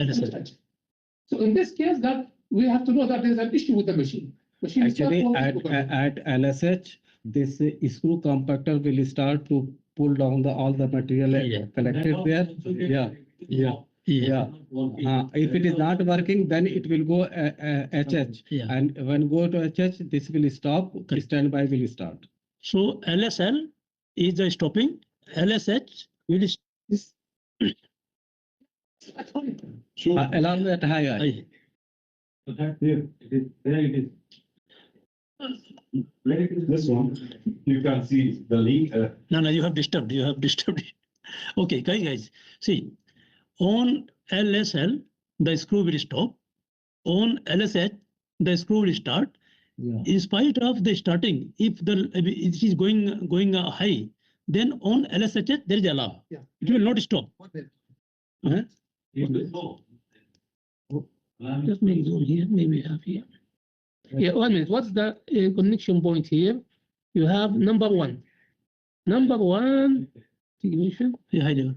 LSH. So in this case, that we have to know that there is an issue with the machine. Machine is not Actually, working properly. at LSH, this screw compactor will start to pull down all the material collected there. If it is not working, then it will go HH. And when go to HH, this will stop. Standby will start. So LSL is the stopping. LSH will Alarm at high. Here it is. There it is. Where it is this one? You can see the link. No, you have disturbed. You have disturbed it. Okay, guys, see, on LSL the screw will stop. On LSH the screw will start. Yeah. In spite of the starting, if it is going high, then on LSH there is alarm. Yeah. It will not stop. Huh? Just make zoom here, maybe have here. Yeah, 1 minute. What's the connection point here? You have number one. Number one, ignition. Yeah, high level.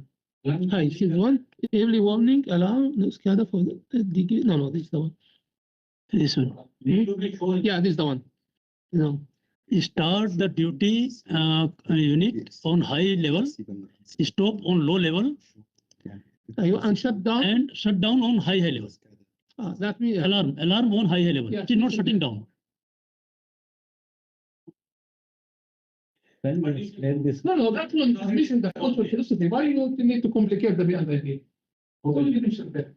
Hi, this is one. Early warning, alarm, no scatter for the degree. No, this is the one. This one. Yeah, this is the one. No. Start the duty unit on high level, stop on low level, And shut down. and shut down on high level. That means Alarm on high level. Yeah. It is not shutting down. When you explain this, no, that one is missing the control philosophy. Why you need to complicate the idea? Only mention that.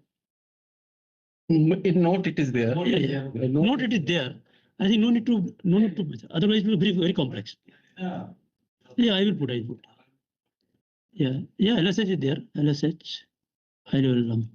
in note it is there. Yeah. Not it is there. I think no need to. Otherwise, it will be very complex. Yeah. Yeah, I will put. Yeah, LSH is there. LSH high level alarm.